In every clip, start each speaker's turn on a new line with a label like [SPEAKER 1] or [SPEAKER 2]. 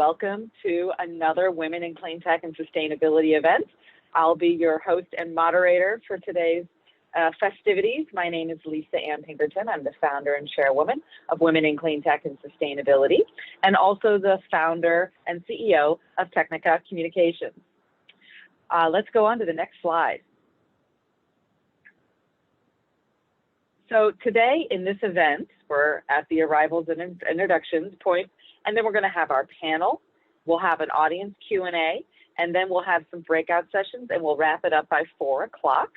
[SPEAKER 1] Welcome to another Women in Cleantech and Sustainability event. I'll be your host and moderator for today's festivities. My name is Lisa Ann Pinkerton. I'm the founder and chairwoman of Women in Cleantech and Sustainability, and also the founder and CEO of Technica Communications. Let's go on to the next slide. So today in this event, we're at the arrivals and introductions point, and then we're going to have our panel. We'll have an audience Q&A, and then we'll have some breakout sessions, and we'll wrap it up by 4 o'clock.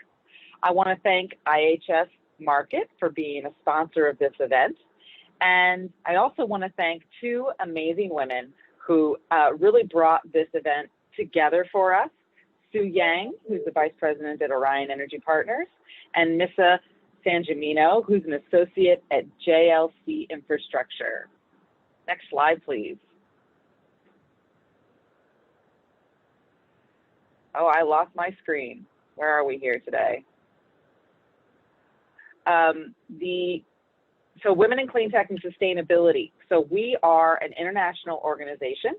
[SPEAKER 1] I want to thank IHS Markit for being a sponsor of this event. And I also want to thank 2 amazing women who really brought this event together for us. Sue Yang, who's the Vice President at Orion Energy Partners, and Nissa Sanjamino, who's an associate at JLC Infrastructure. Next slide, please. Oh, I lost my screen. Where are we here today? So Women in Cleantech and Sustainability. So we are an international organization,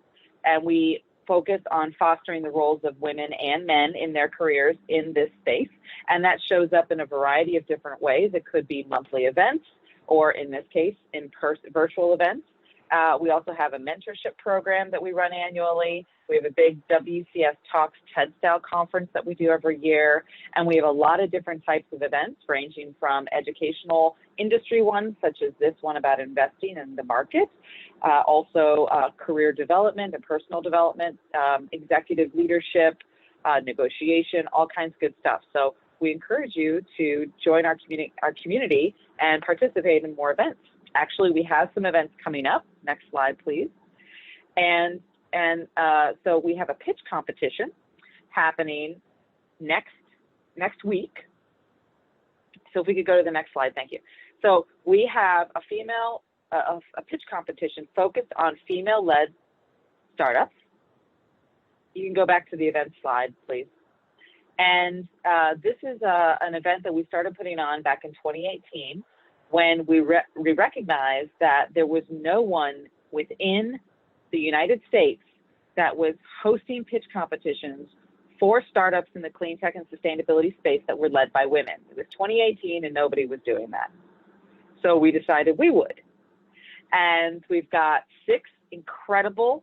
[SPEAKER 1] and we focus on fostering the roles of women and men in their careers in this space. And that shows up in a variety of different ways. It could be monthly events, or in this case, in-person virtual events. We also have a mentorship program that we run annually. We have a big WCS Talks TED-style conference that we do every year. And we have a lot of different types of events, ranging from educational industry ones, such as this one about investing in the market, also career development and personal development, executive leadership, negotiation, all kinds of good stuff. So we encourage you to join our community and participate in more events. Actually, we have some events coming up. Next slide, please. And so we have a pitch competition happening next week. So if we could go to the next slide, thank you. So we have a pitch competition focused on female-led startups. You can go back to the event slide, please. And this is an event that we started putting on back in 2018 when we recognized that there was no one within the United States that was hosting pitch competitions for startups in the clean tech and sustainability space that were led by women. It was 2018 and nobody was doing that. So we decided we would. And we've got 6 incredible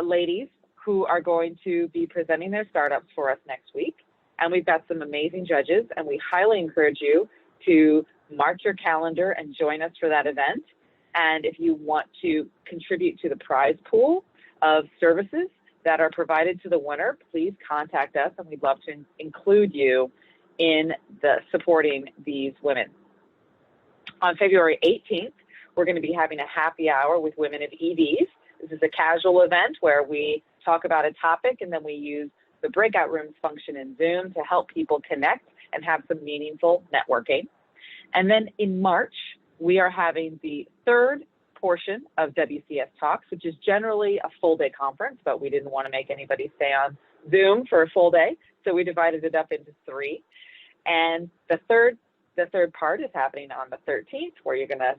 [SPEAKER 1] ladies who are going to be presenting their startups for us next week. And we've got some amazing judges, and we highly encourage you to mark your calendar and join us for that event. And if you want to contribute to the prize pool of services that are provided to the winner, please contact us, and we'd love to include you in supporting these women. On February 18th, we're going to be having a happy hour with women of EVs. This is a casual event where we talk about a topic, and then we use the breakout rooms function in Zoom to help people connect and have some meaningful networking. And then in March, we are having the 3rd portion of WCS Talks, which is generally a full-day conference, but we didn't want to make anybody stay on Zoom for a full day, so we divided it up into 3. And the third part is happening on the 13th, where you're going to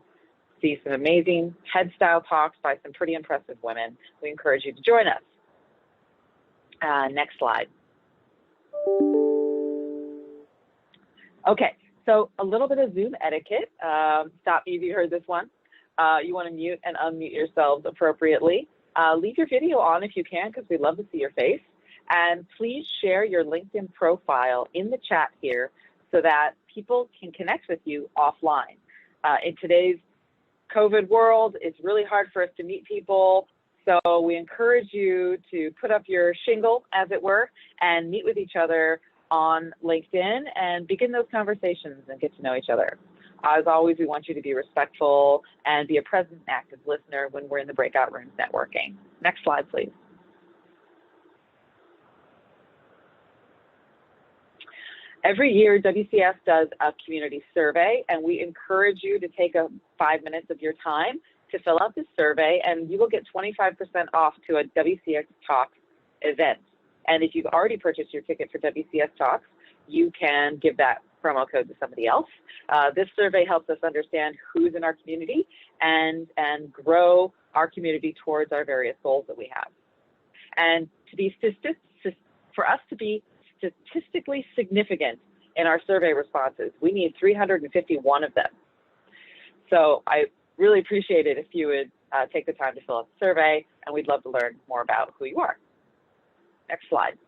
[SPEAKER 1] see some amazing TED-style talks by some pretty impressive women. We encourage you to join us. Next slide. Okay. So a little bit of Zoom etiquette. Stop me if you heard this one. You want to mute and unmute yourselves appropriately. Leave your video on if you can, because we'd love to see your face. And please share your LinkedIn profile in the chat here so that people can connect with you offline. In today's COVID world, it's really hard for us to meet people. So we encourage you to put up your shingle, as it were, and meet with each other on LinkedIn and begin those conversations and get to know each other. As always, we want you to be respectful and be a present and active listener when we're in the breakout rooms networking. Next slide, please. Every year, WCS does a community survey, and we encourage you to take 5 minutes of your time to fill out this survey, and you will get 25% off to a WCS Talks event. And if you've already purchased your ticket for WCS Talks, you can give that promo code to somebody else. This survey helps us understand who's in our community and grow our community towards our various goals that we have. And for us to be statistically significant in our survey responses, we need 351 of them. So I really appreciate it if you would take the time to fill out the survey, and we'd love to learn more about who you are. Next slide.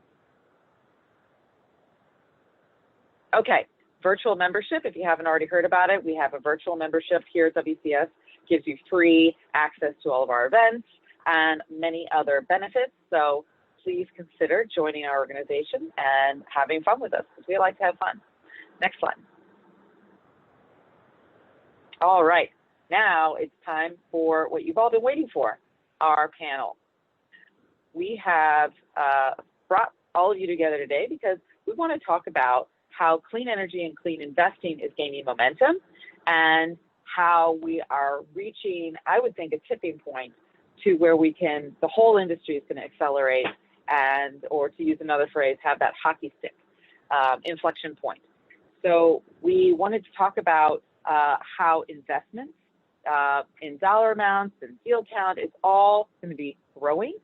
[SPEAKER 1] Okay, virtual membership. If you haven't already heard about it, we have a virtual membership here at WCS. Gives you free access to all of our events and many other benefits. So please consider joining our organization and having fun with us, because we like to have fun. Next slide. All right, now it's time for what you've all been waiting for, our panel. We have brought all of you together today because we want to talk about how clean energy and clean investing is gaining momentum, and how we are reaching, I would think, a tipping point to where we can, the whole industry is going to accelerate and, or to use another phrase, have that hockey stick inflection point. So we wanted to talk about how investments in dollar amounts and deal count is all going to be growing,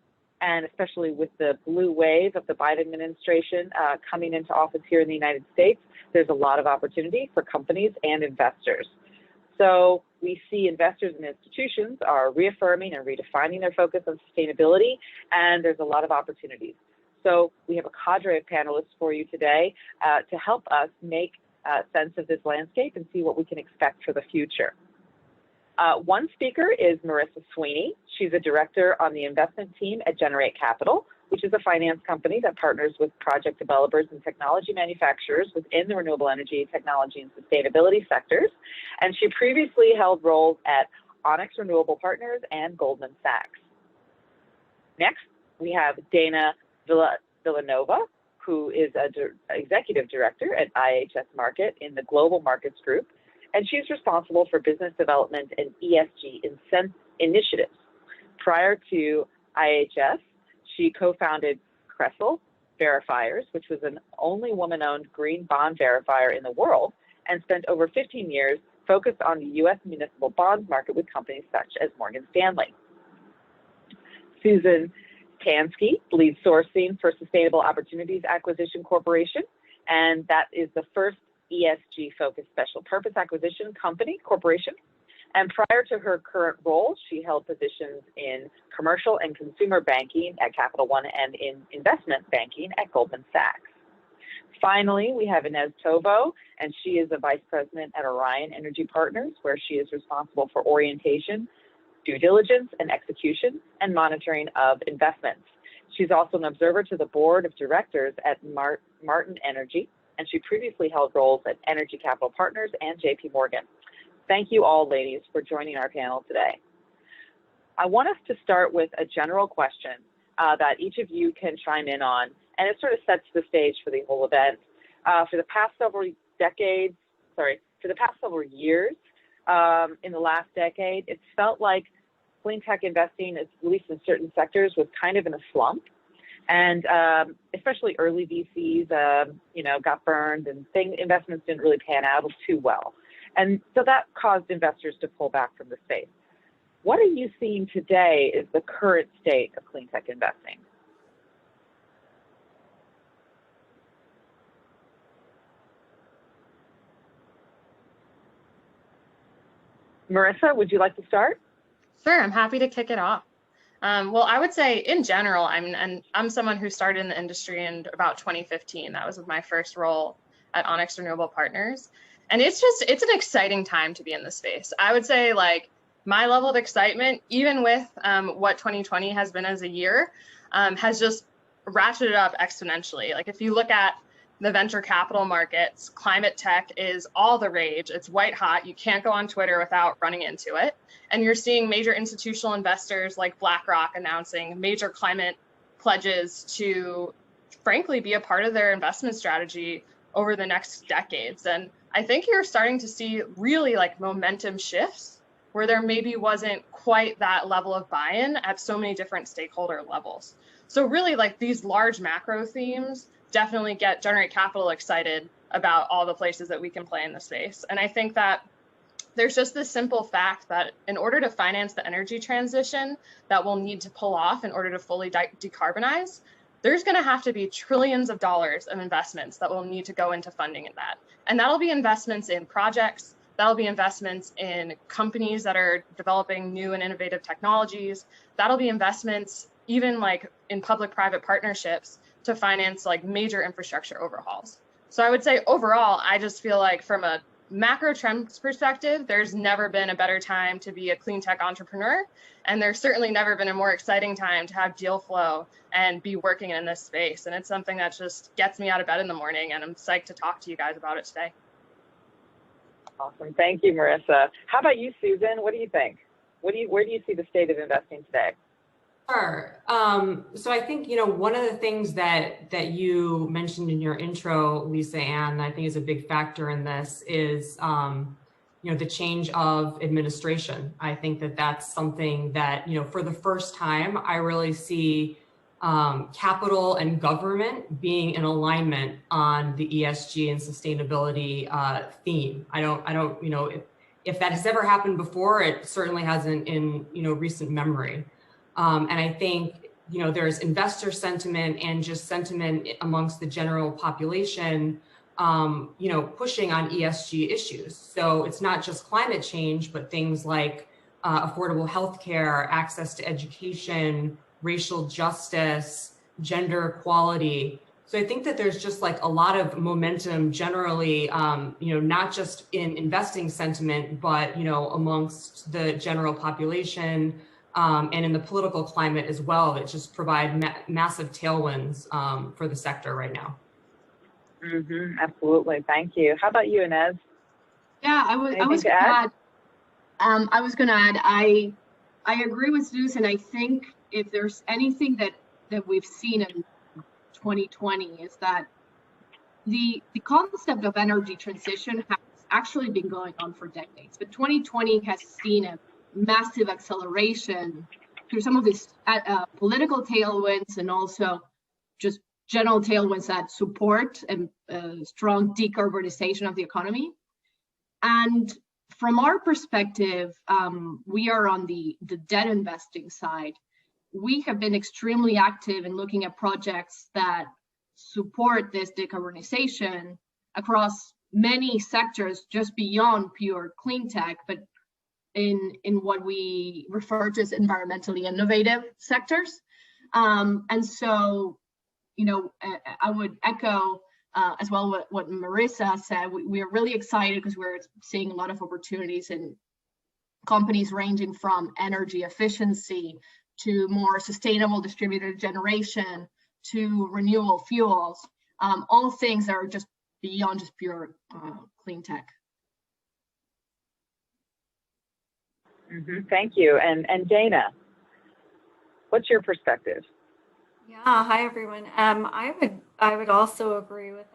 [SPEAKER 1] and especially with the blue wave of the Biden administration coming into office here in the United States, there's a lot of opportunity for companies and investors. So we see investors and institutions are reaffirming and redefining their focus on sustainability, and there's a lot of opportunities. So we have a cadre of panelists for you today to help us make sense of this landscape and see what we can expect for the future. One speaker is Marissa Sweeney. She's a director on the investment team at Generate Capital, which is a finance company that partners with project developers and technology manufacturers within the renewable energy, technology, and sustainability sectors. And she previously held roles at Onyx Renewable Partners and Goldman Sachs. Next, we have Dana Villanova, who is an executive director at IHS Markit in the Global Markets Group, and she's responsible for business development and ESG initiatives. Prior to IHS, she co-founded Cressel Verifiers, which was an only woman-owned green bond verifier in the world, and spent over 15 years focused on the U.S. municipal bonds market with companies such as Morgan Stanley. Susan Tansky leads sourcing for Sustainable Opportunities Acquisition Corporation, and that is the first ESG-focused special purpose acquisition corporation. And prior to her current role, she held positions in commercial and consumer banking at Capital One and in investment banking at Goldman Sachs. Finally, we have Inez Tovo, and she is a vice president at Orion Energy Partners, where she is responsible for orientation, due diligence, and execution, and monitoring of investments. She's also an observer to the board of directors at Martin Energy, and she previously held roles at Energy Capital Partners and JP Morgan. Thank you all, ladies, for joining our panel today. I want us to start with a general question that each of you can chime in on, and it sort of sets the stage for the whole event. For the past several years, in the last decade, it's felt like clean tech investing, at least in certain sectors, was kind of in a slump. And especially early VCs, got burned, and investments didn't really pan out too well. And so that caused investors to pull back from the space. What are you seeing today is the current state of clean tech investing? Marissa, would you like to start?
[SPEAKER 2] Sure, I'm happy to kick it off. Well, I would say in general, I'm someone who started in the industry in about 2015. That was my first role at Onyx Renewable Partners. And it's an exciting time to be in the space. I would say, like, my level of excitement, even with what 2020 has been as a year, has just ratcheted up exponentially. Like, if you look at the venture capital markets, climate tech is all the rage. It's white hot. You can't go on Twitter without running into it. And you're seeing major institutional investors like BlackRock announcing major climate pledges to, frankly, be a part of their investment strategy over the next decades. And I think you're starting to see really like momentum shifts where there maybe wasn't quite that level of buy-in at so many different stakeholder levels. So really, like, these large macro themes definitely Generate Capital excited about all the places that we can play in the space. And I think that there's just this simple fact that in order to finance the energy transition that we'll need to pull off in order to fully decarbonize, there's going to have to be trillions of dollars of investments that will need to go into funding in that. And that'll be investments in projects, that'll be investments in companies that are developing new and innovative technologies, that'll be investments even like in public-private partnerships to finance like major infrastructure overhauls. So I would say overall, I just feel like from a macro trends perspective, there's never been a better time to be a clean tech entrepreneur. And there's certainly never been a more exciting time to have deal flow and be working in this space. And it's something that just gets me out of bed in the morning, and I'm psyched to talk to you guys about it today.
[SPEAKER 1] Awesome. Thank you, Marissa. How about you, Susan? What do you think? Where do you see the state of investing today?
[SPEAKER 3] Sure. So I think, one of the things that you mentioned in your intro, Lisa Ann, I think is a big factor in this is, the change of administration. I think that that's something that, for the first time, I really see capital and government being in alignment on the ESG and sustainability theme. I don't, if that has ever happened before, it certainly hasn't in, recent memory. And I think, there's investor sentiment and just sentiment amongst the general population, pushing on ESG issues. So it's not just climate change, but things like affordable healthcare, access to education, racial justice, gender equality. So I think that there's just like a lot of momentum generally, not just in investing sentiment, but, amongst the general population, and in the political climate as well, that just provide massive tailwinds for the sector right now.
[SPEAKER 1] Mm-hmm, absolutely. Thank you. How about you, Inez?
[SPEAKER 4] Yeah, I was going to add. I was going to add. I agree with Susan. I think if there's anything that we've seen in 2020 is that the concept of energy transition has actually been going on for decades, but 2020 has seen a massive acceleration through some of these political tailwinds and also just general tailwinds that support a strong decarbonization of the economy. And from our perspective, we are on the debt investing side. We have been extremely active in looking at projects that support this decarbonization across many sectors, just beyond pure clean tech, but in what we refer to as environmentally innovative sectors. And so, I would echo as well what Marissa said. We are really excited because we're seeing a lot of opportunities in companies ranging from energy efficiency to more sustainable distributed generation to renewable fuels, all things that are just beyond just pure clean tech.
[SPEAKER 1] Mm-hmm. Thank you. And Dana, what's your perspective?
[SPEAKER 5] Yeah, hi everyone. I would also agree with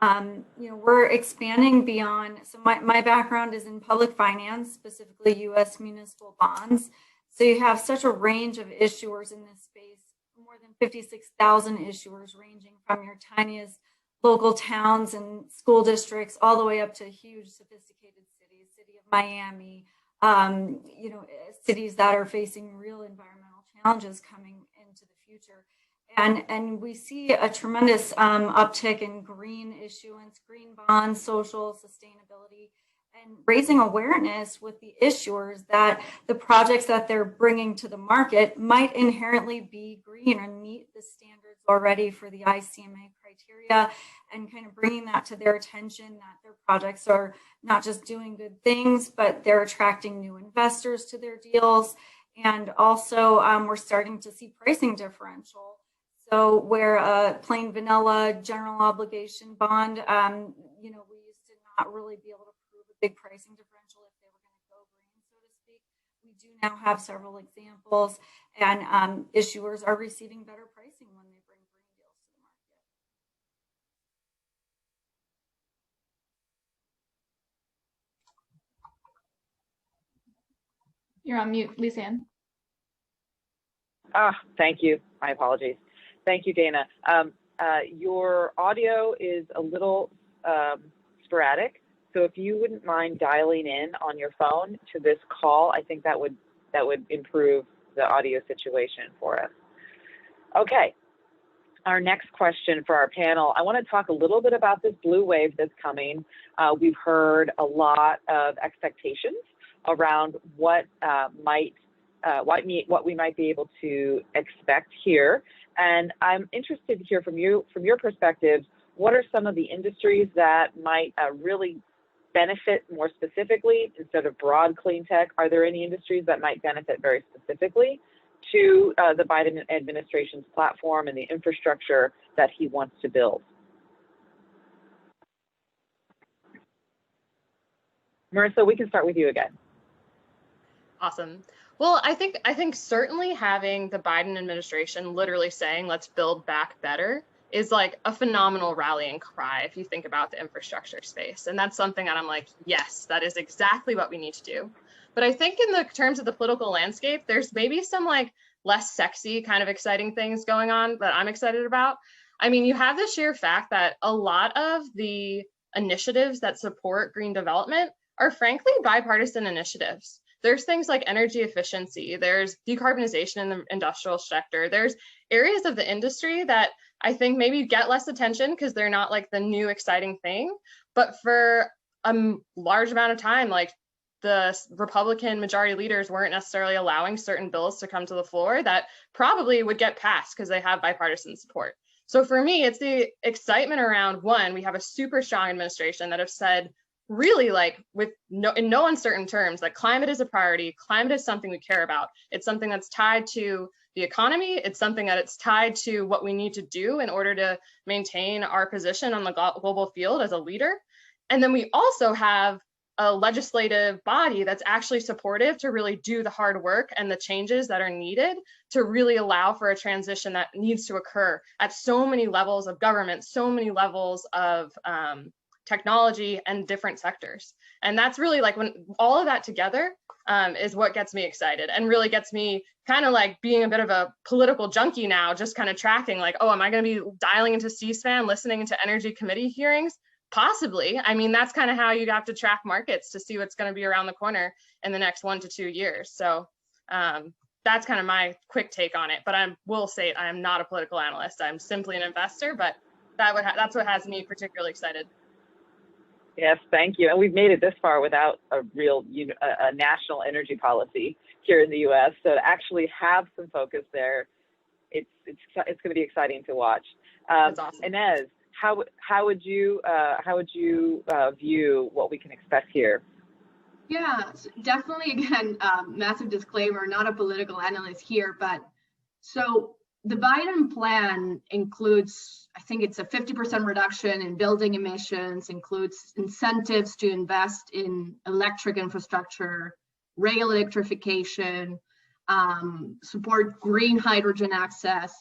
[SPEAKER 5] Inez that we're expanding beyond. So my background is in public finance, specifically U.S. municipal bonds. So you have such a range of issuers in this space, more than 56,000 issuers, ranging from your tiniest local towns and school districts all the way up to huge sophisticated cities, city of Miami, cities that are facing real environmental challenges coming into the future. And we see a tremendous uptick in green issuance, green bonds, social sustainability, and raising awareness with the issuers that the projects that they're bringing to the market might inherently be green and meet the standards already for the ICMA criteria, and kind of bringing that to their attention that their projects are not just doing good things, but they're attracting new investors to their deals. And also we're starting to see pricing differential. So where a plain vanilla general obligation bond, we used to not really be able to prove a big pricing differential if they were going to go green, so to speak. We do now have several examples, and issuers are receiving better pricing when they bring green deals to the market.
[SPEAKER 6] You're on mute, Lisa Ann.
[SPEAKER 1] Thank you. My apologies. Thank you, Dana. Your audio is a little sporadic. So if you wouldn't mind dialing in on your phone to this call, I think that would improve the audio situation for us. Okay. Our next question for our panel, I want to talk a little bit about this blue wave that's coming. We've heard a lot of expectations around what we might be able to expect here. And I'm interested to hear from you, from your perspective, what are some of the industries that might really benefit more specifically instead of broad clean tech? Are there any industries that might benefit very specifically to the Biden administration's platform and the infrastructure that he wants to build? Marissa, we can start with you again.
[SPEAKER 2] Awesome. Well, I think certainly having the Biden administration literally saying, let's build back better, is like a phenomenal rallying cry if you think about the infrastructure space. And that's something that I'm like, yes, that is exactly what we need to do. But I think in the terms of the political landscape, there's maybe some like less sexy kind of exciting things going on that I'm excited about. I mean, you have the sheer fact that a lot of the initiatives that support green development are frankly bipartisan initiatives. There's things like energy efficiency, there's decarbonization in the industrial sector, there's areas of the industry that I think maybe get less attention because they're not like the new exciting thing, but for a large amount of time, like the Republican majority leaders weren't necessarily allowing certain bills to come to the floor that probably would get passed because they have bipartisan support. So for me, it's the excitement around, one, we have a super strong administration that have said really like in no uncertain terms that climate is a priority, climate is something we care about. It's something that's tied to the economy. It's something that it's tied to what we need to do in order to maintain our position on the global field as a leader. And then we also have a legislative body that's actually supportive to really do the hard work and the changes that are needed to really allow for a transition that needs to occur at so many levels of government, so many levels of technology and different sectors. And that's really like when all of that together is what gets me excited and really gets me kind of like being a bit of a political junkie now, just kind of tracking like, oh, am I going to be dialing into C-SPAN, listening to energy committee hearings? Possibly. I mean, that's kind of how you have to track markets to see what's going to be around the corner in the next 1 to 2 years. So that's kind of my quick take on it. But I will say I am not a political analyst. I'm simply an investor, but that's what has me particularly excited.
[SPEAKER 1] Yes, thank you. And we've made it this far without a real a national energy policy here in the U.S. So to actually have some focus there, it's going to be exciting to watch.
[SPEAKER 2] That's awesome.
[SPEAKER 1] Inez, how would you view what we can expect here?
[SPEAKER 4] Yeah, definitely. Again, massive disclaimer, not a political analyst here, but so the Biden plan includes, I think it's a 50% reduction in building emissions, includes incentives to invest in electric infrastructure, rail electrification, support green hydrogen access.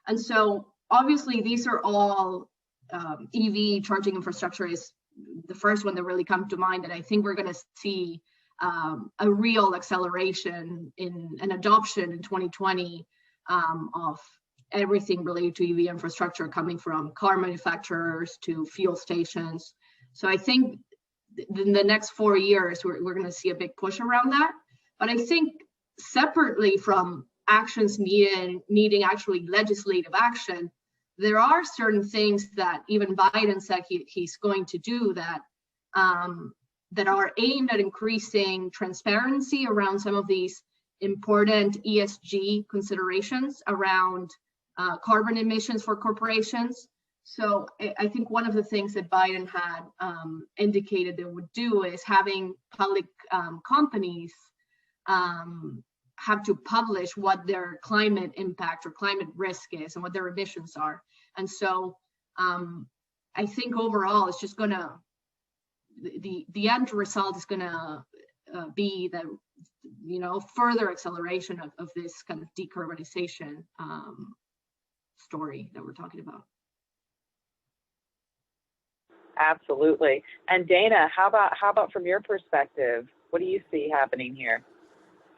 [SPEAKER 4] And so obviously these are all EV charging infrastructure is the first one that really comes to mind, that I think we're going to see a real acceleration in an adoption in 2020 of everything related to EV infrastructure, coming from car manufacturers to fuel stations. So I think in the next 4 years, we're going to see a big push around that. But I think separately from actions needing actually legislative action, there are certain things that even Biden said he's going to do that that are aimed at increasing transparency around some of these important ESG considerations around carbon emissions for corporations. So I think one of the things that Biden had indicated they would do is having public companies have to publish what their climate impact or climate risk is and what their emissions are. And so I think overall it's just gonna, the end result is gonna be the, further acceleration of this kind of decarbonization story that we're talking about.
[SPEAKER 1] Absolutely. And Dana, how about from your perspective? What do you see happening here?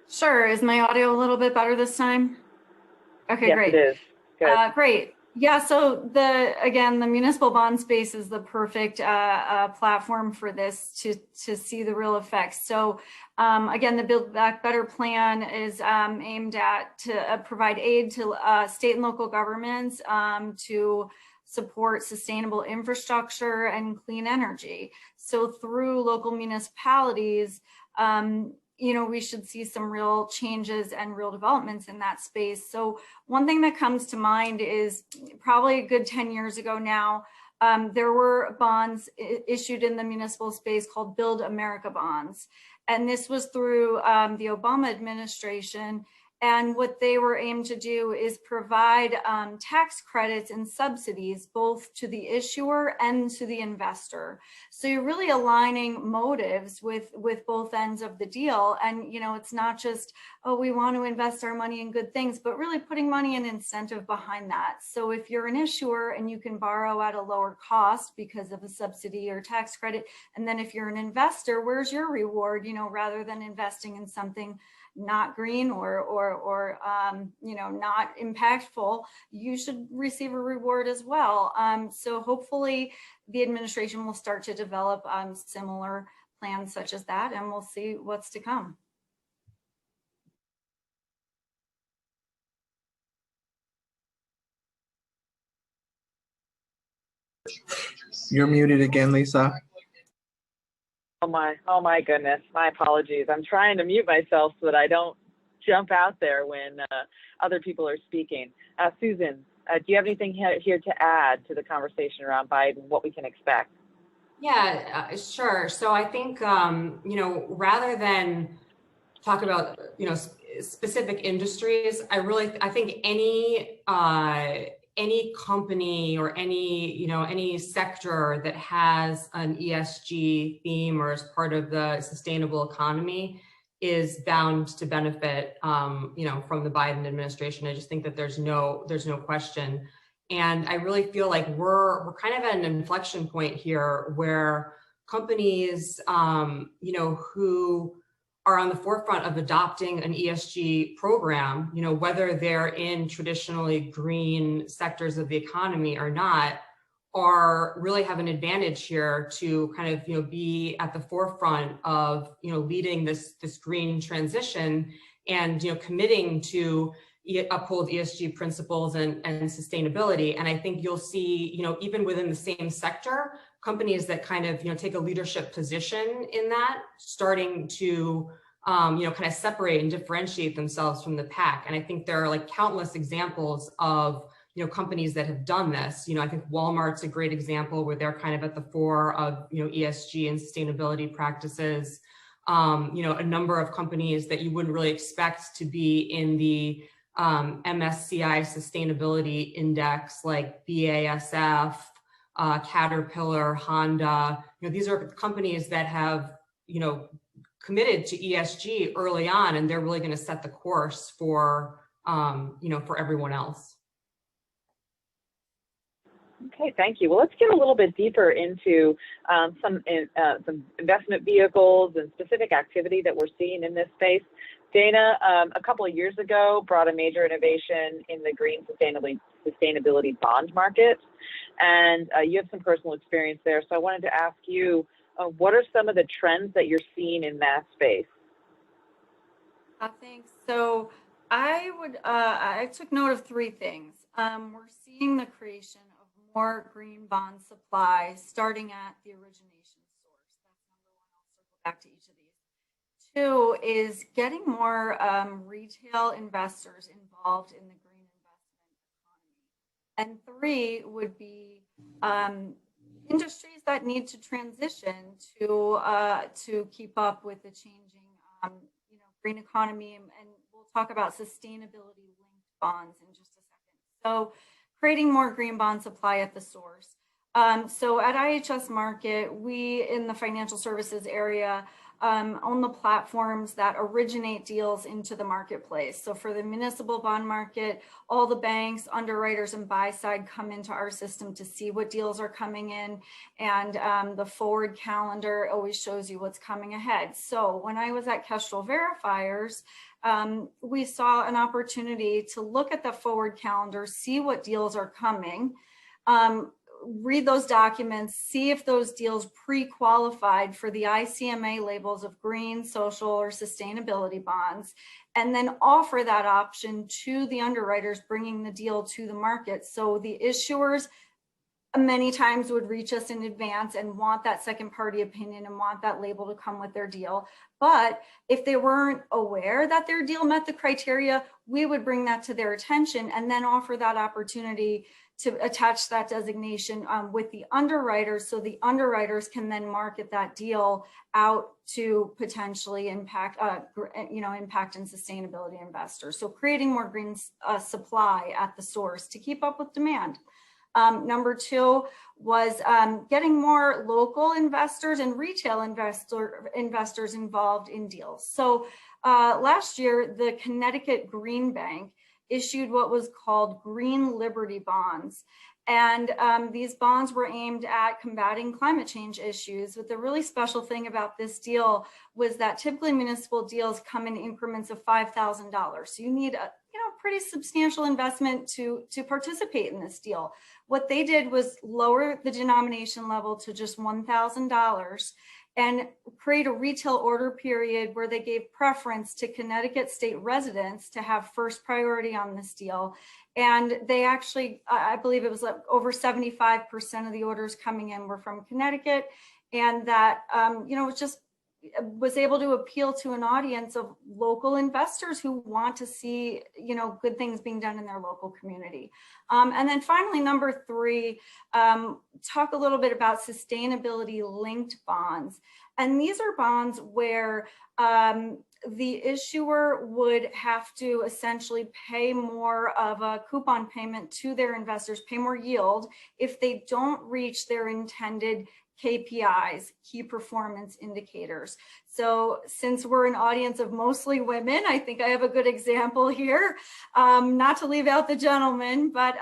[SPEAKER 5] Sure. Is my audio a little bit better this time? Okay,
[SPEAKER 1] yes,
[SPEAKER 5] great.
[SPEAKER 1] It is. Good.
[SPEAKER 5] Great. Yeah, so again, the municipal bond space is the perfect platform for this to see the real effects. So again, the Build Back Better plan is aimed at to provide aid to state and local governments to support sustainable infrastructure and clean energy. So through local municipalities, we should see some real changes and real developments in that space. So one thing that comes to mind is probably a good 10 years ago now, there were bonds issued in the municipal space called Build America bonds. And this was through the Obama administration. And what they were aimed to do is provide tax credits and subsidies both to the issuer and to the investor. So you're really aligning motives with both ends of the deal. And, it's not just, oh, we want to invest our money in good things, but really putting money and incentive behind that. So if you're an issuer and you can borrow at a lower cost because of a subsidy or tax credit, and then if you're an investor, where's your reward, rather than investing in something not green or not impactful, you should receive a reward as well. So hopefully the administration will start to develop similar plans such as that, and we'll see what's to come.
[SPEAKER 7] You're muted again, Lisa.
[SPEAKER 1] Oh my goodness, my apologies. I'm trying to mute myself so that I don't jump out there when other people are speaking. Susan, do you have anything here to add to the conversation around Biden, what we can expect?
[SPEAKER 3] Yeah, sure. So I think, rather than talk about, specific industries, I think any company or any sector that has an ESG theme or is part of the sustainable economy is bound to benefit, from the Biden administration. I just think that there's no question. And I really feel like we're kind of at an inflection point here where companies, who are on the forefront of adopting an ESG program, whether they're in traditionally green sectors of the economy or not, are really have an advantage here to kind of, be at the forefront of, leading this green transition and, committing to uphold ESG principles and sustainability. And I think you'll see, even within the same sector, companies that kind of, take a leadership position in that, starting to, kind of separate and differentiate themselves from the pack. And I think there are like countless examples of, companies that have done this. I think Walmart's a great example where they're kind of at the fore of, ESG and sustainability practices. A number of companies that you wouldn't really expect to be in the MSCI Sustainability Index, like BASF, Caterpillar, Honda. These are companies that have, committed to ESG early on, and they're really going to set the course for, for everyone else.
[SPEAKER 1] Okay, thank you. Well, let's get a little bit deeper into some investment vehicles and specific activity that we're seeing in this space. Dana, a couple of years ago, brought a major innovation in the green sustainability bond market, and you have some personal experience there. So I wanted to ask you, what are some of the trends that you're seeing in that space?
[SPEAKER 5] Thanks. So I took note of three things. We're seeing the creation of more green bond supply starting at the origination source. That's number one. I'll circle back to each of these. Two is getting more retail investors involved in the green investment economy. And three would be industries that need to transition to keep up with the changing green economy, and we'll talk about sustainability linked bonds in just a second. So creating more green bond supply at the source. So at IHS Markit, we in the financial services area own the platforms that originate deals into the marketplace. So for the municipal bond market, all the banks, underwriters, and buy side come into our system to see what deals are coming in. And the forward calendar always shows you what's coming ahead. So when I was at Kestrel Verifiers, we saw an opportunity to look at the forward calendar, see what deals are coming, read those documents, see if those deals pre-qualified for the ICMA labels of green, social, or sustainability bonds, and then offer that option to the underwriters bringing the deal to the market. So the issuers many times would reach us in advance and want that second party opinion and want that label to come with their deal. But if they weren't aware that their deal met the criteria, we would bring that to their attention and then offer that opportunity to attach that designation with the underwriters, so the underwriters can then market that deal out to potentially impact and sustainability investors. So creating more green supply at the source to keep up with demand. Number two was getting more local investors and retail investors involved in deals. So last year, the Connecticut Green Bank issued what was called Green Liberty Bonds. And these bonds were aimed at combating climate change issues. But the really special thing about this deal was that typically municipal deals come in increments of $5,000. So you need a pretty substantial investment to participate in this deal. What they did was lower the denomination level to just $1,000 and create a retail order period where they gave preference to Connecticut state residents to have first priority on this deal. And they actually, I believe it was like over 75% of the orders coming in were from Connecticut. And that, was able to appeal to an audience of local investors who want to see, good things being done in their local community. And then finally, number three, talk a little bit about sustainability linked bonds. And these are bonds where the issuer would have to essentially pay more of a coupon payment to their investors, pay more yield if they don't reach their intended KPIs, key performance indicators. So since we're an audience of mostly women, I think I have a good example here, not to leave out the gentlemen, but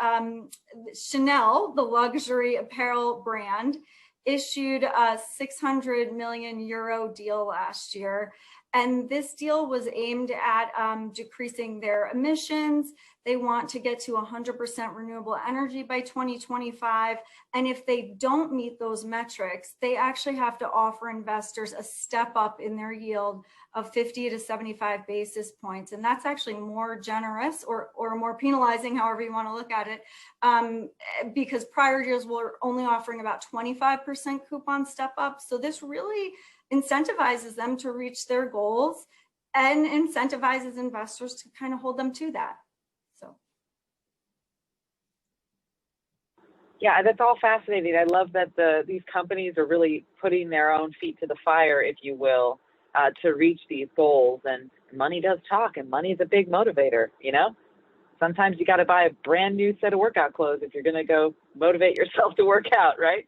[SPEAKER 5] Chanel, the luxury apparel brand, issued a 600 million euro deal last year. And this deal was aimed at decreasing their emissions. They want to get to 100% renewable energy by 2025. And if they don't meet those metrics, they actually have to offer investors a step up in their yield of 50 to 75 basis points. And that's actually more generous or more penalizing, however you want to look at it, because prior years were only offering about 25% coupon step up. So this really incentivizes them to reach their goals and incentivizes investors to kind of hold them to that. So.
[SPEAKER 1] Yeah, that's all fascinating. I love that these companies are really putting their own feet to the fire, if you will, to reach these goals. And money does talk, and money is a big motivator, Sometimes you got to buy a brand new set of workout clothes if you're going to go motivate yourself to work out, right?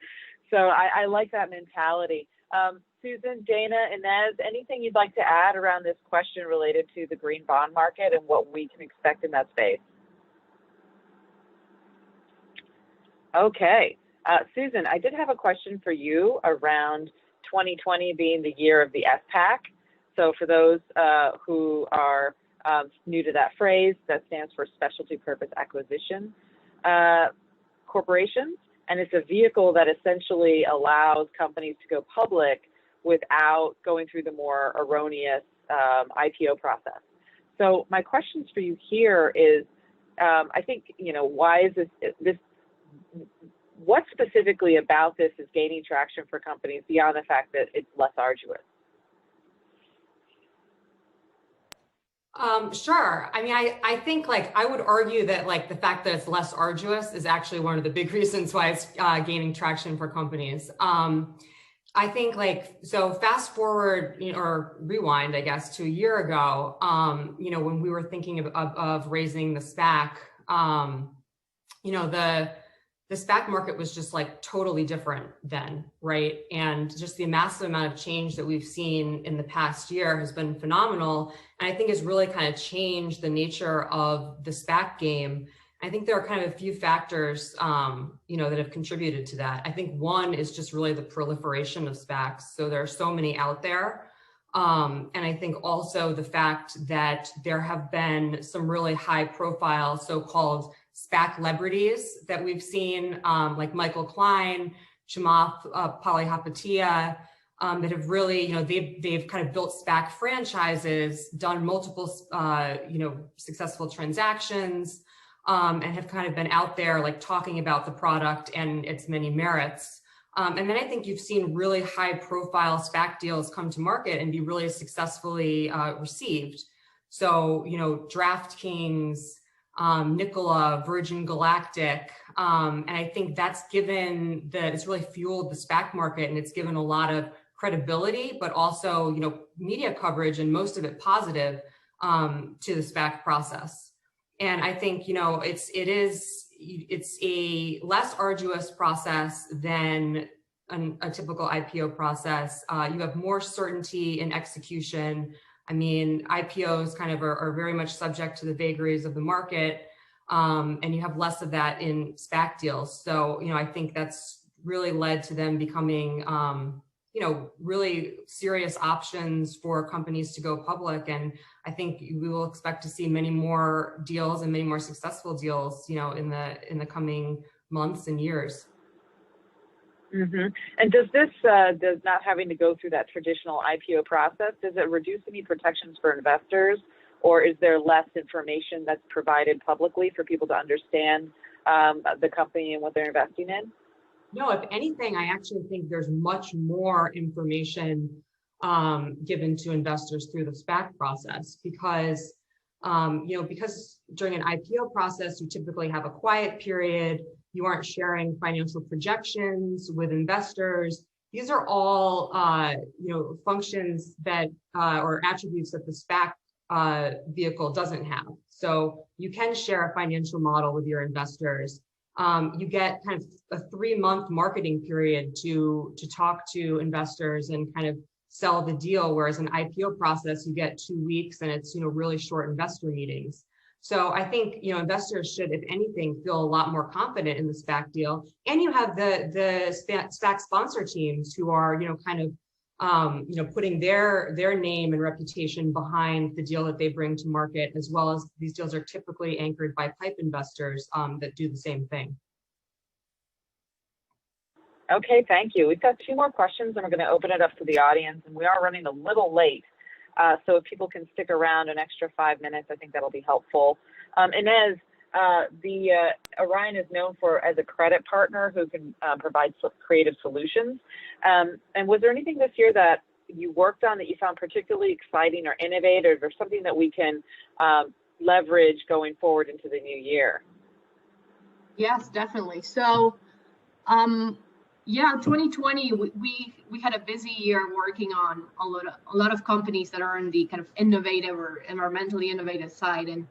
[SPEAKER 1] So I like that mentality. Susan, Dana, Inez, anything you'd like to add around this question related to the green bond market and what we can expect in that space? Okay. Susan, I did have a question for you around 2020 being the year of the SPAC. So for those who are new to that phrase, that stands for Specialty Purpose Acquisition Corporations. And it's a vehicle that essentially allows companies to go public without going through the more erroneous IPO process. So my questions for you here is, I think, why is this, what specifically about this is gaining traction for companies beyond the fact that it's less arduous?
[SPEAKER 3] Sure. I mean, I think I would argue that the fact that it's less arduous is actually one of the big reasons why it's gaining traction for companies. I think so fast forward or rewind, I guess, to a year ago, when we were thinking of raising the SPAC, the SPAC market was just like totally different then, right? And just the massive amount of change that we've seen in the past year has been phenomenal. And I think it's really kind of changed the nature of the SPAC game. I think there are kind of a few factors, that have contributed to that. I think one is just really the proliferation of SPACs. So there are so many out there. And I think also the fact that there have been some really high profile so-called SPAC celebrities that we've seen, like Michael Klein, Chamath Palihapitiya, that have really, they've kind of built SPAC franchises, done multiple, successful transactions, and have kind of been out there like talking about the product and its many merits. And then I think you've seen really high profile SPAC deals come to market and be really successfully received. So, DraftKings, Nikola, Virgin Galactic. And I think that's given it's really fueled the SPAC market, and it's given a lot of credibility, but also, media coverage, and most of it positive, to the SPAC process. And I think, it's a less arduous process than a typical IPO process. You have more certainty in execution. I mean, IPOs kind of are very much subject to the vagaries of the market, and you have less of that in SPAC deals. So, I think that's really led to them becoming, really serious options for companies to go public. And I think we will expect to see many more deals and many more successful deals, in the coming months and years.
[SPEAKER 1] Mm-hmm. And does not having to go through that traditional IPO process, does it reduce any protections for investors, or is there less information that's provided publicly for people to understand the company and what they're investing in?
[SPEAKER 3] No, if anything, I actually think there's much more information given to investors through the SPAC process, because because during an IPO process, you typically have a quiet period. You aren't sharing financial projections with investors. These are all, functions that or attributes that the SPAC vehicle doesn't have. So you can share a financial model with your investors. You get kind of a 3-month marketing period to talk to investors and kind of sell the deal, whereas an IPO process, you get 2 weeks, and it's really short investor meetings. So I think investors should, if anything, feel a lot more confident in the SPAC deal. And you have the SPAC sponsor teams who are kind of putting their name and reputation behind the deal that they bring to market, as well as these deals are typically anchored by PIPE investors that do the same thing.
[SPEAKER 1] Okay, thank you. We've got 2 more questions, and we're going to open it up to the audience, and we are running a little late. So if people can stick around an extra 5 minutes, I think that'll be helpful. Inez, Orion is known as a credit partner who can provide creative solutions. And was there anything this year that you worked on that you found particularly exciting or innovative, or something that we can leverage going forward into the new year?
[SPEAKER 4] Yes, definitely. So, 2020, we had a busy year working on a lot of companies that are on the kind of innovative or environmentally innovative side. And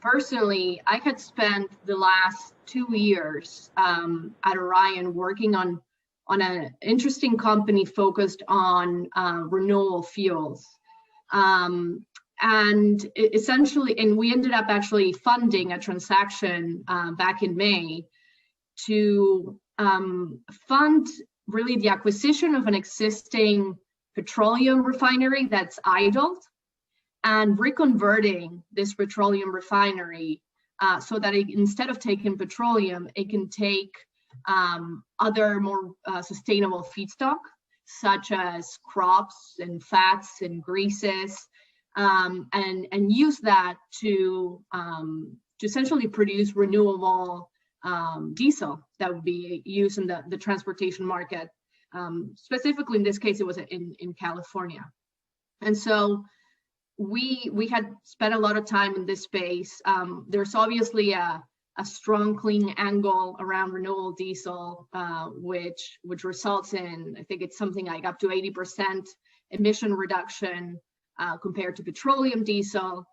[SPEAKER 4] personally, I had spent the last 2 years at Orion working on an interesting company focused on renewable fuels. And essentially, and we ended up actually funding a transaction back in May to fund really the acquisition of an existing petroleum refinery that's idled, and reconverting this petroleum refinery so that instead of taking petroleum, it can take other more sustainable feedstock, such as crops and fats and greases, and use that to essentially produce renewable diesel that would be used in the transportation market. Specifically, in this case, it was in California. And so we had spent a lot of time in this space. There's obviously a strong clean angle around renewable diesel, which results in, I think it's something like up to 80% emission reduction compared to petroleum diesel.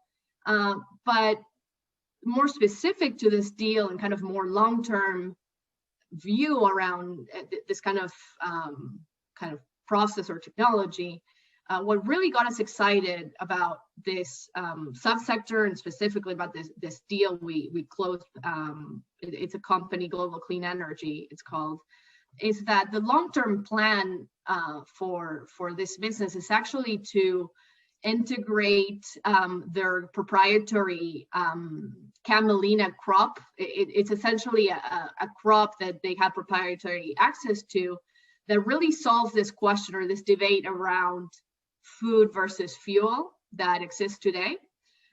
[SPEAKER 4] But more specific to this deal and kind of more long-term view around this kind of process or technology, what really got us excited about this subsector, and specifically about this deal we closed, it's a company, Global Clean Energy, it's called, is that the long-term plan for this business is actually to integrate their proprietary camelina crop. It's essentially a crop that they have proprietary access to that really solves this question or this debate around food versus fuel that exists today.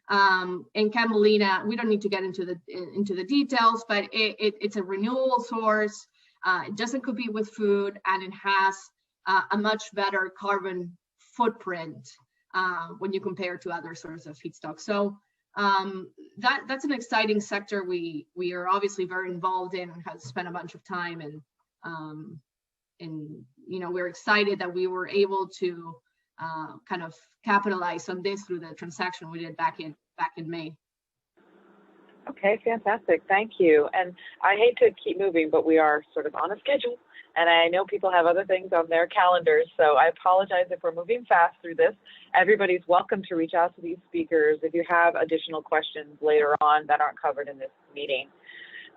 [SPEAKER 4] And camelina, we don't need to get into the details, but it's a renewable source. It doesn't compete with food, and it has a much better carbon footprint when you compare to other sources of feedstock. So that's an exciting sector we are obviously very involved in and have spent a bunch of time, and we're excited that we were able to kind of capitalize on this through the transaction we did back in May.
[SPEAKER 1] Okay, fantastic. Thank you. And I hate to keep moving, but we are sort of on a schedule, and I know people have other things on their calendars, so I apologize if we're moving fast through this. Everybody's welcome to reach out to these speakers if you have additional questions later on that aren't covered in this meeting.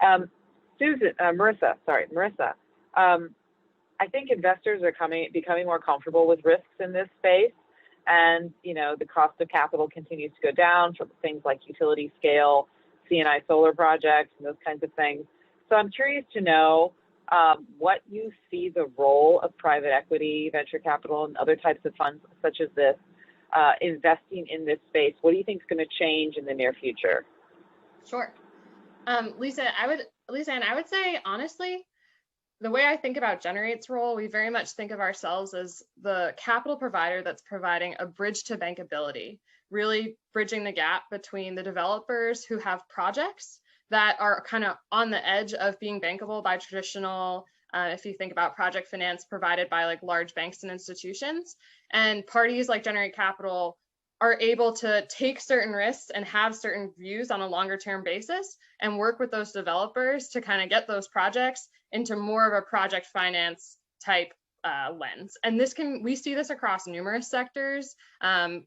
[SPEAKER 1] Marissa, I think investors are becoming more comfortable with risks in this space, and the cost of capital continues to go down for things like utility scale, C&I solar projects, and those kinds of things. So I'm curious to know what you see the role of private equity, venture capital, and other types of funds such as this investing in this space. What do you think is going to change in the near future?
[SPEAKER 2] Sure. Lisa, I would say, honestly, the way I think about Generate's role, we very much think of ourselves as the capital provider that's providing a bridge to bankability, really bridging the gap between the developers who have projects that are kind of on the edge of being bankable by traditional, if you think about project finance provided by like large banks and institutions, and parties like Generate Capital are able to take certain risks and have certain views on a longer term basis and work with those developers to kind of get those projects into more of a project finance type lens. And we see this across numerous sectors.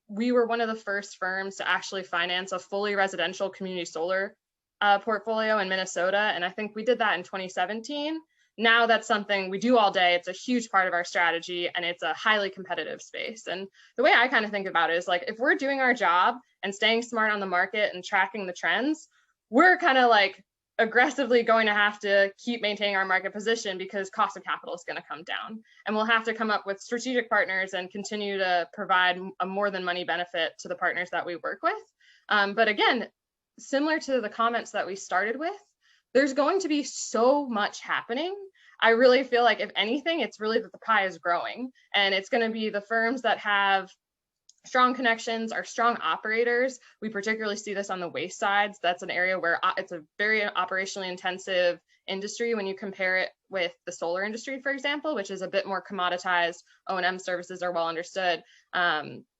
[SPEAKER 2] We were one of the first firms to actually finance a fully residential community solar portfolio in Minnesota. And I think we did that in 2017. Now that's something we do all day. It's a huge part of our strategy, and it's a highly competitive space. And the way I kind of think about it is like, if we're doing our job and staying smart on the market and tracking the trends, we're kind of like aggressively going to have to keep maintaining our market position because cost of capital is going to come down. And we'll have to come up with strategic partners and continue to provide a more than money benefit to the partners that we work with. But again, similar to the comments that we started with, there's going to be so much happening. I really feel like if anything, it's really that the pie is growing, and it's going to be the firms that have strong connections are strong operators. We particularly see this on the waste sides. That's an area where it's a very operationally intensive industry when you compare it with the solar industry, for example, which is a bit more commoditized. O&M services are well understood.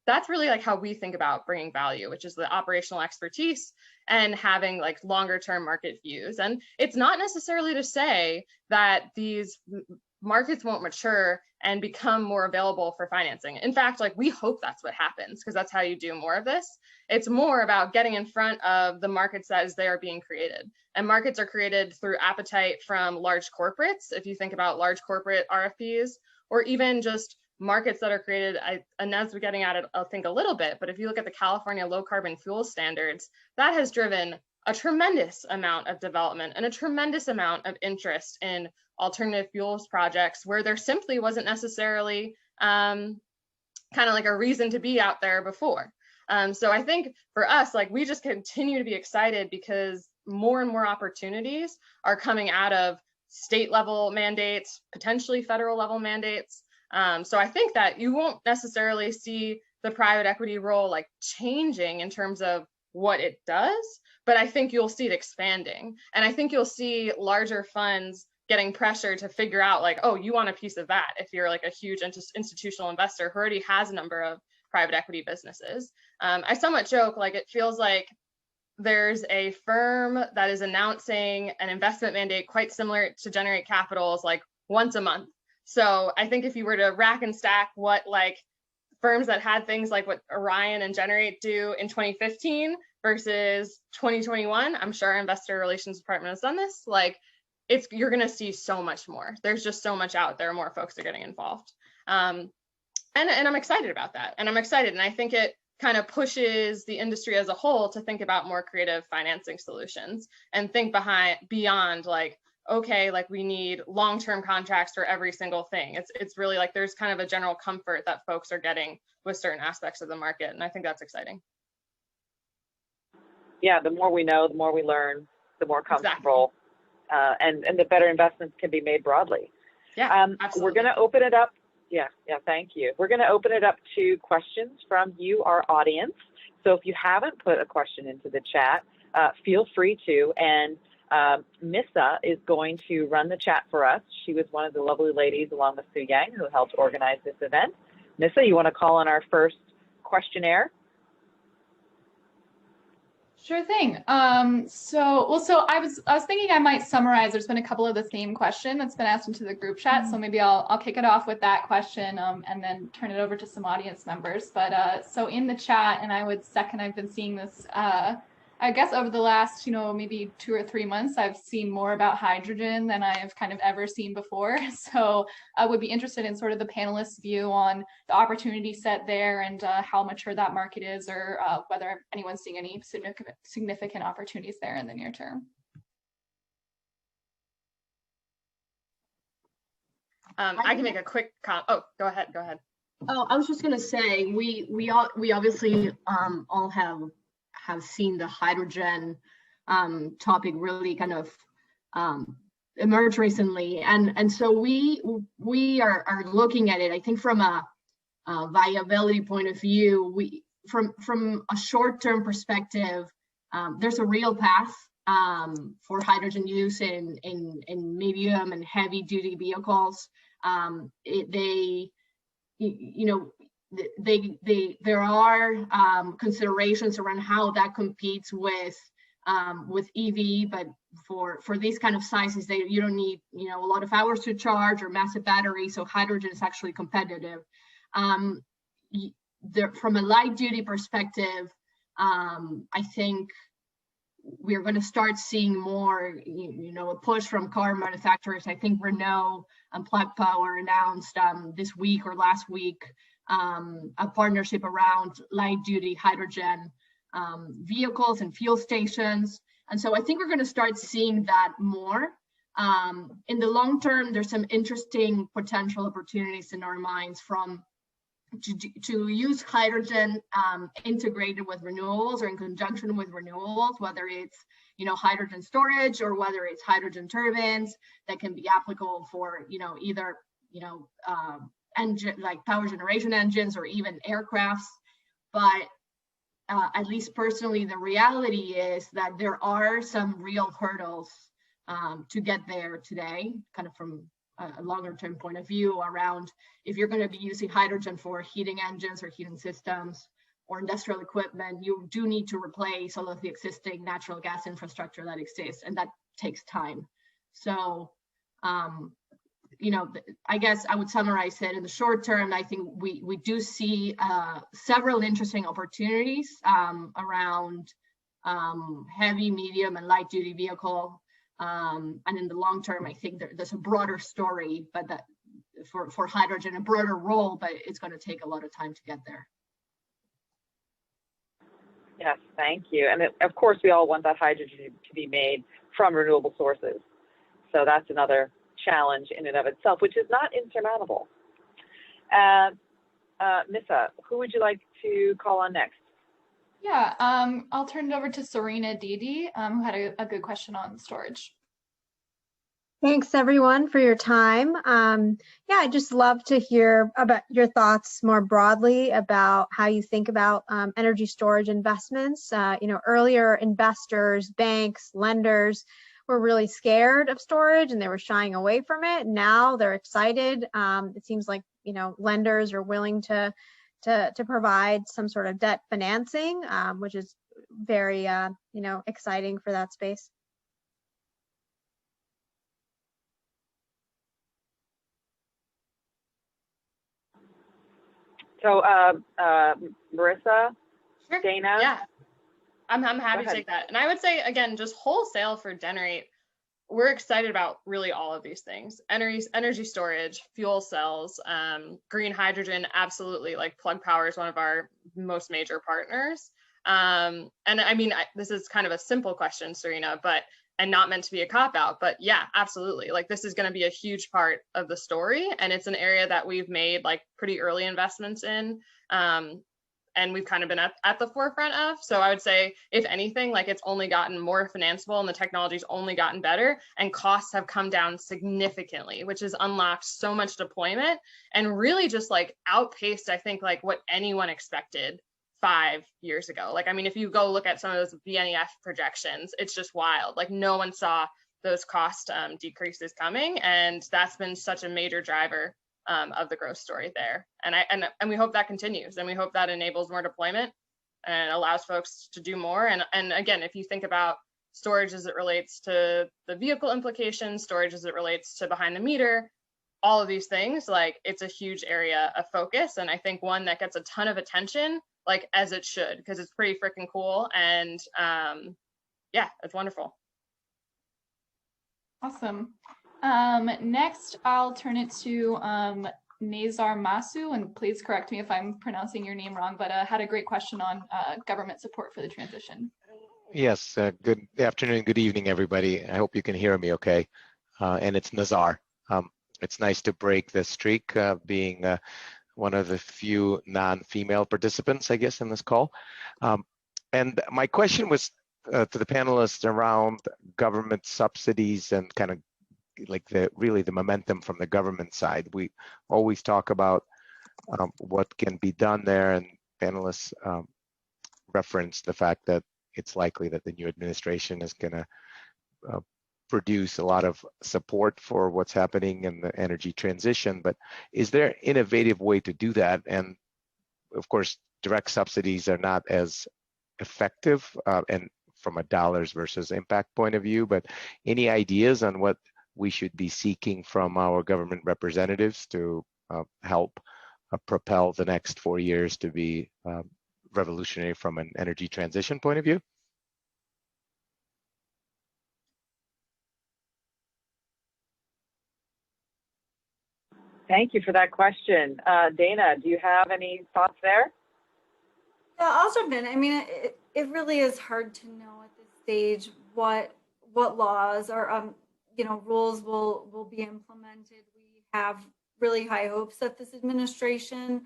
[SPEAKER 2] That's really like how we think about bringing value, which is the operational expertise and having like longer term market views. And it's not necessarily to say that these markets won't mature and become more available for financing. In fact, like we hope that's what happens, because that's how you do more of this. It's more about getting in front of the markets as they are being created. And markets are created through appetite from large corporates. If you think about large corporate RFPs, or even just markets that are created, and as we're getting at it, I'll think a little bit, but if you look at the California low carbon fuel standards, that has driven a tremendous amount of development and a tremendous amount of interest in alternative fuels projects where there simply wasn't necessarily kind of like a reason to be out there before. So I think for us, like we just continue to be excited because more and more opportunities are coming out of state level mandates, potentially federal level mandates. So I think that you won't necessarily see the private equity role like changing in terms of what it does, but I think you'll see it expanding. And I think you'll see larger funds getting pressure to figure out like, oh, you want a piece of that if you're like a huge institutional investor who already has a number of private equity businesses. I somewhat joke, like it feels like there's a firm that is announcing an investment mandate quite similar to Generate Capital's like once a month. So I think if you were to rack and stack what like firms that had things like what Orion and Generate do in 2015 versus 2021, I'm sure our investor relations department has done this, like you're going to see so much more. There's just so much out there, more folks are getting involved. And I'm excited about that. And I'm excited. And I think it kind of pushes the industry as a whole to think about more creative financing solutions and think beyond like, okay, like we need long-term contracts for every single thing. It's really like there's kind of a general comfort that folks are getting with certain aspects of the market. And I think that's exciting.
[SPEAKER 1] Yeah, the more we know, the more we learn, the more comfortable, exactly. And the better investments can be made broadly.
[SPEAKER 2] Yeah, absolutely.
[SPEAKER 1] We're going to open it up. Yeah, thank you. We're going to open it up to questions from you, our audience. So if you haven't put a question into the chat, feel free to. And Missa is going to run the chat for us. She was one of the lovely ladies along with Su Yang who helped organize this event. Missa, you want to call on our first questionnaire?
[SPEAKER 6] Sure thing. So I was thinking I might summarize. There's been a couple of the same question that's been asked into the group chat. So maybe I'll kick it off with that question and then turn it over to some audience members. But so in the chat, and I would second, I've been seeing this, I guess over the last, maybe 2 or 3 months, I've seen more about hydrogen than I have kind of ever seen before. So I would be interested in sort of the panelists' view on the opportunity set there and how mature that market is, or whether anyone's seeing any significant opportunities there in the near term.
[SPEAKER 2] I can make a quick comment. Oh, go ahead.
[SPEAKER 4] Oh, I was just going to say, we obviously all have seen the hydrogen topic really kind of emerge recently, and so we are looking at it. I think from a viability point of view, from a short-term perspective, there's a real path for hydrogen use in medium and heavy-duty vehicles. There are considerations around how that competes with EV, but for these kind of sizes, you don't need a lot of hours to charge or massive batteries, so hydrogen is actually competitive. From a light duty perspective, I think we're going to start seeing more, a push from car manufacturers. I think Renault and Plug Power announced this week or last week a partnership around light duty hydrogen vehicles and fuel stations. And so I think we're going to start seeing that more. In the long term, there's some interesting potential opportunities in our minds to use hydrogen integrated with renewables or in conjunction with renewables, whether it's hydrogen storage or whether it's hydrogen turbines that can be applicable for either engine like power generation engines or even aircrafts. But at least personally, the reality is that there are some real hurdles to get there today, kind of from a longer term point of view, around if you're going to be using hydrogen for heating engines or heating systems or industrial equipment, you do need to replace all of the existing natural gas infrastructure that exists, and that takes time. So I guess I would summarize it in the short term. I think we do see several interesting opportunities around heavy, medium, and light duty vehicle. And in the long term, I think there's a broader story, but that for hydrogen, a broader role, but it's going to take a lot of time to get there.
[SPEAKER 1] Yes, thank you. And of course, we all want that hydrogen to be made from renewable sources. So that's another challenge in and of itself, which is not insurmountable. Missa, who would you like to call on next?
[SPEAKER 6] Yeah, I'll turn it over to Serena Didi, who had a good question on storage.
[SPEAKER 8] Thanks everyone for your time. Yeah, I'd just love to hear about your thoughts more broadly about how you think about energy storage investments. Earlier investors, banks, lenders were really scared of storage and they were shying away from it. Now they're excited. It seems like lenders are willing to provide some sort of debt financing, which is very, exciting for that space.
[SPEAKER 1] So, Marissa,
[SPEAKER 2] Sure.
[SPEAKER 1] Dana?
[SPEAKER 2] Yeah, I'm happy to take that. And I would say, again, just wholesale for Generate, we're excited about really all of these things. Energy storage, fuel cells, green hydrogen, absolutely. Like Plug Power is one of our most major partners. And I mean, this is kind of a simple question, Serena, and not meant to be a cop-out, but yeah, absolutely. Like this is going to be a huge part of the story. And it's an area that we've made like pretty early investments in. And we've kind of been at the forefront of. So I would say, if anything, like it's only gotten more financeable and the technology's only gotten better and costs have come down significantly, which has unlocked so much deployment and really just like outpaced, I think, like what anyone expected 5 years ago. Like, I mean, if you go look at some of those BNEF projections, it's just wild. Like no one saw those cost decreases coming. And that's been such a major driver of the growth story there. And we hope that continues, and we hope that enables more deployment and allows folks to do more. And again, if you think about storage as it relates to the vehicle implications, storage as it relates to behind the meter, all of these things, like it's a huge area of focus. And I think one that gets a ton of attention, like as it should, because it's pretty freaking cool. And yeah, it's wonderful.
[SPEAKER 6] Awesome. Next, I'll turn it to Nazar Masu, and please correct me if I'm pronouncing your name wrong, but had a great question on government support for the transition.
[SPEAKER 9] Yes, good afternoon, good evening, everybody. I hope you can hear me okay. And it's Nazar. It's nice to break the streak, being one of the few non-female participants, I guess, in this call. And my question was to the panelists around government subsidies and kind of like really the momentum from the government side. We always talk about what can be done there, and panelists reference the fact that it's likely that the new administration is going to produce a lot of support for what's happening in the energy transition. But is there an innovative way to do that? And of course, direct subsidies are not as effective and from a dollars versus impact point of view, but any ideas on what we should be seeking from our government representatives to help propel the next 4 years to be revolutionary from an energy transition point of view?
[SPEAKER 1] Thank you for that question. Dana, do you have any thoughts there?
[SPEAKER 5] Yeah, I'll jump in. I mean, it really is hard to know at this stage what laws or rules will be implemented. We have really high hopes that this administration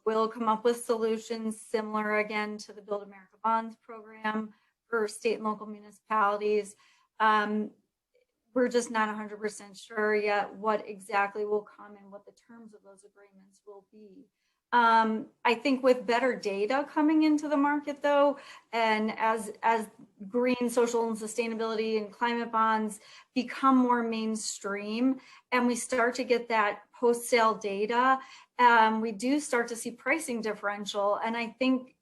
[SPEAKER 5] will come up with solutions similar, again, to the Build America Bonds program for state and local municipalities. We're just not 100% sure yet what exactly will come and what the terms of those agreements will be. I think with better data coming into the market, though, and as green, social, and sustainability and climate bonds become more mainstream, and we start to get that post-sale data, we do start to see pricing differential. And I think,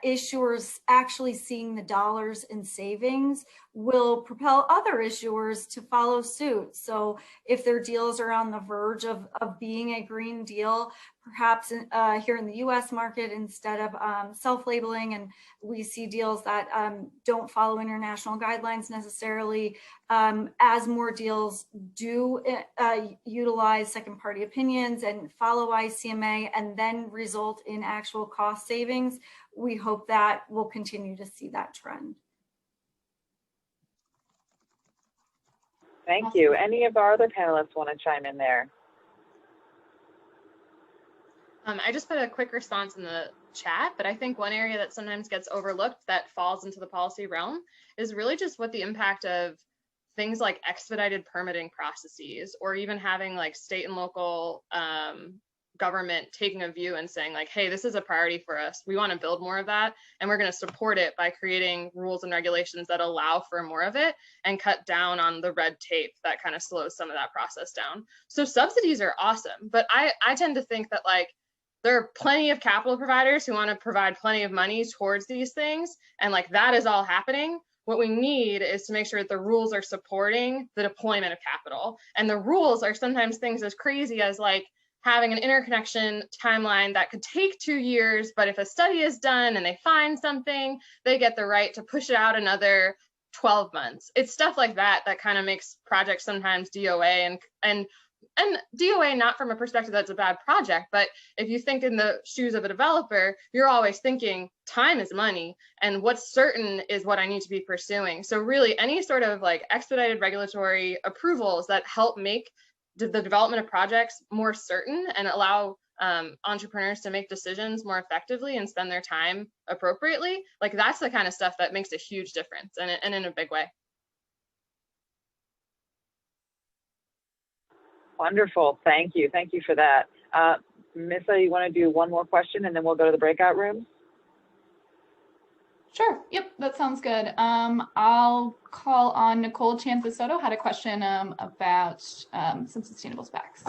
[SPEAKER 5] issuers actually seeing the dollars in savings will propel other issuers to follow suit. So if their deals are on the verge of being a green deal, perhaps here in the US market, instead of self-labeling, and we see deals that don't follow international guidelines necessarily, as more deals do utilize second-party opinions and follow ICMA and then result in actual cost savings, we hope that we'll continue to see that trend.
[SPEAKER 1] Thank you. Any of our other panelists want to chime in there?
[SPEAKER 2] I just put a quick response in the chat, but I think one area that sometimes gets overlooked that falls into the policy realm is really just what the impact of things like expedited permitting processes, or even having like state and local government taking a view and saying like, hey, this is a priority for us. We want to build more of that, and we're going to support it by creating rules and regulations that allow for more of it and cut down on the red tape that kind of slows some of that process down. So subsidies are awesome, but I tend to think that like there are plenty of capital providers who want to provide plenty of money towards these things, and like that is all happening. What we need is to make sure that the rules are supporting the deployment of capital, and the rules are sometimes things as crazy as like having an interconnection timeline that could take 2 years, but if a study is done and they find something, they get the right to push it out another 12 months. It's stuff like that that kind of makes projects sometimes DOA, and DOA not from a perspective that's a bad project, but if you think in the shoes of a developer, you're always thinking time is money, and what's certain is what I need to be pursuing. So really any sort of like expedited regulatory approvals that help make the development of projects more certain and allow entrepreneurs to make decisions more effectively and spend their time appropriately, like that's the kind of stuff that makes a huge difference, and in a big way.
[SPEAKER 1] Wonderful. Thank you. Thank you for that. Missa, you want to do one more question and then we'll go to the breakout rooms?
[SPEAKER 6] Sure. Yep, that sounds good. I'll call on Nicole Chanza-Soto, had a question about some sustainable specs.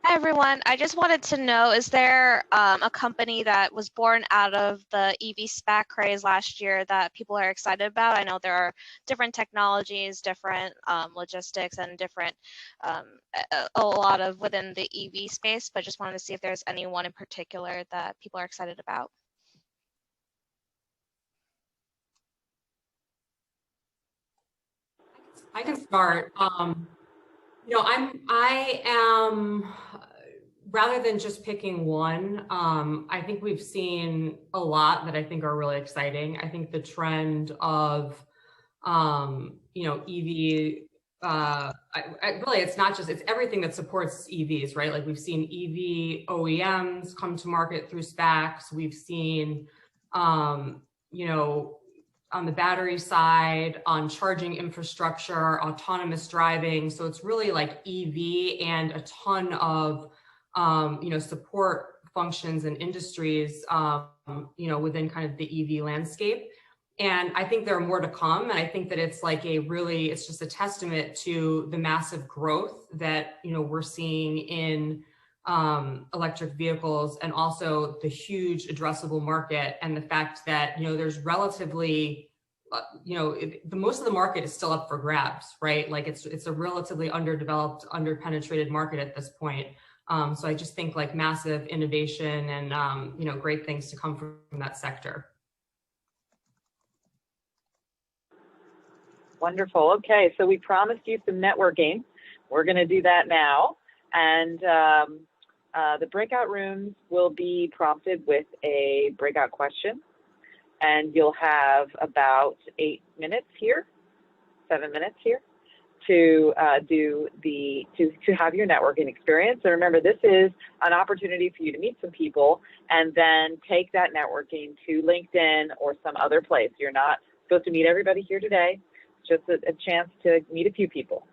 [SPEAKER 10] Hi, everyone. I just wanted to know, is there a company that was born out of the EV SPAC craze last year that people are excited about? I know there are different technologies, different logistics, and different, a lot of within the EV space, but just wanted to see if there's anyone in particular that people are excited about.
[SPEAKER 3] I can start. You know, I am, rather than just picking one, I think we've seen a lot that I think are really exciting. I think the trend of, you know, EV, really, it's not just, it's everything that supports EVs, right? Like we've seen EV OEMs come to market through SPACs. We've seen, you know, on the battery side, on charging infrastructure, autonomous driving. So it's really like EV and a ton of, you know, support functions and industries, you know, within kind of the EV landscape. And I think there are more to come. And I think that it's like a really, it's just a testament to the massive growth that, you know, we're seeing in electric vehicles, and also the huge addressable market, and the fact that, you know, there's relatively, you know, the most of the market is still up for grabs, right? Like it's a relatively underdeveloped, underpenetrated market at this point. So I just think like massive innovation and, you know, great things to come from that sector.
[SPEAKER 1] Wonderful. Okay, so we promised you some networking. We're going to do that now. And the breakout rooms will be prompted with a breakout question. And you'll have about 8 minutes here, 7 minutes here to to have your networking experience. And remember, this is an opportunity for you to meet some people and then take that networking to LinkedIn or some other place. You're not supposed to meet everybody here today. It's just a chance to meet a few people.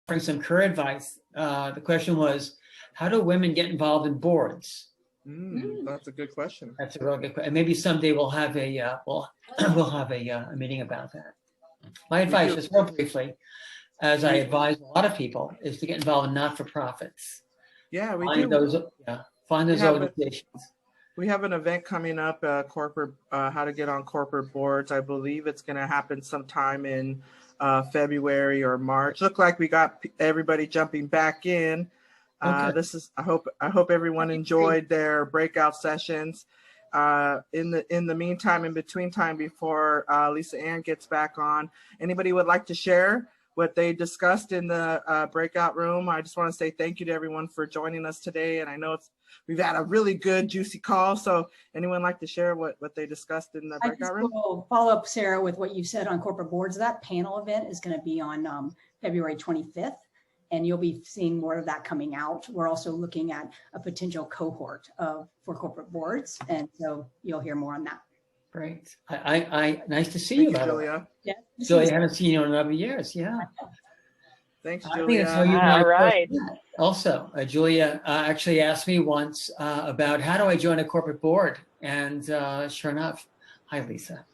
[SPEAKER 11] offering some career advice. The question was, how do women get involved in boards?
[SPEAKER 7] That's a good question.
[SPEAKER 11] That's a real good question. And maybe someday we'll have a we'll have a meeting about that. My advice, just real briefly, as I advise a lot of people, is to get involved in not-for-profits.
[SPEAKER 7] Yeah, we
[SPEAKER 11] Find
[SPEAKER 7] do.
[SPEAKER 11] those, find those organizations.
[SPEAKER 7] We have an event coming up, corporate, how to get on corporate boards. I believe it's going to happen sometime in February or March. Look like we got everybody jumping back in. This is, I hope everyone enjoyed their breakout sessions. In the meantime, in between time, before Lisa Ann gets back on, anybody would like to share what they discussed in the breakout room? I just want to say thank you to everyone for joining us today. And I know we've had a really good, juicy call. So anyone like to share what they discussed in the breakout room?
[SPEAKER 12] Will follow up, Sarah, with what you said on corporate boards. That panel event is going to be on February 25th. And you'll be seeing more of that coming out. We're also looking at a potential cohort for corporate boards. And so you'll hear more on that.
[SPEAKER 11] Great. Nice to see you,
[SPEAKER 7] Julia.
[SPEAKER 12] Yeah.
[SPEAKER 11] Julia, I haven't seen you in a number of years. Yeah.
[SPEAKER 7] Thanks,
[SPEAKER 11] I
[SPEAKER 7] Julia.
[SPEAKER 11] think that's how you
[SPEAKER 1] All right.
[SPEAKER 11] Also, Julia actually asked me once about how do I join a corporate board? And sure enough, hi, Lisa.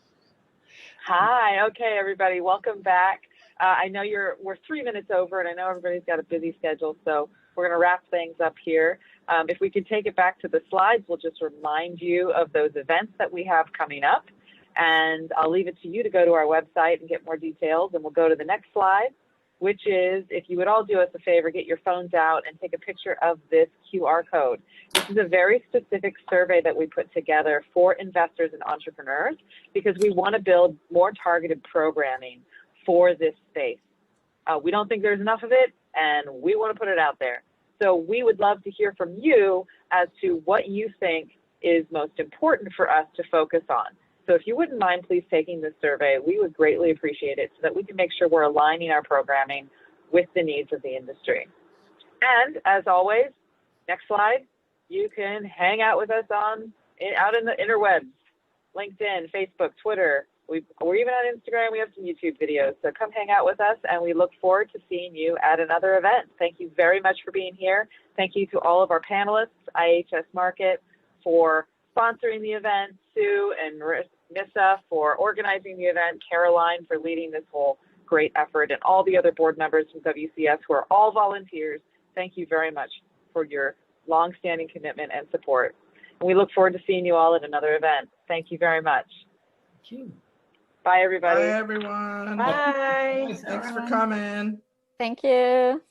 [SPEAKER 1] Hi. Okay, everybody. Welcome back. I know we're 3 minutes over, and I know everybody's got a busy schedule, so we're going to wrap things up here. If we could take it back to the slides, we'll just remind you of those events that we have coming up, and I'll leave it to you to go to our website and get more details, and we'll go to the next slide, which is, if you would all do us a favor, get your phones out and take a picture of this QR code. This is a very specific survey that we put together for investors and entrepreneurs because we want to build more targeted programming for this space. We don't think there's enough of it, and we want to put it out there. So we would love to hear from you as to what you think is most important for us to focus on. So if you wouldn't mind please taking this survey, we would greatly appreciate it so that we can make sure we're aligning our programming with the needs of the industry. And as always, next slide, you can hang out with us out in the interwebs, LinkedIn, Facebook, Twitter. We're even on Instagram. We have some YouTube videos. So come hang out with us, and we look forward to seeing you at another event. Thank you very much for being here. Thank you to all of our panelists, IHS Markit for sponsoring the event, Sue and Nissa for organizing the event, Caroline for leading this whole great effort, and all the other board members from WCS who are all volunteers. Thank you very much for your longstanding commitment and support. And we look forward to seeing you all at another event. Thank you very much.
[SPEAKER 11] Thank you.
[SPEAKER 1] Bye, everybody.
[SPEAKER 7] Bye, everyone.
[SPEAKER 1] Bye.
[SPEAKER 7] Thanks for coming.
[SPEAKER 13] Thank you.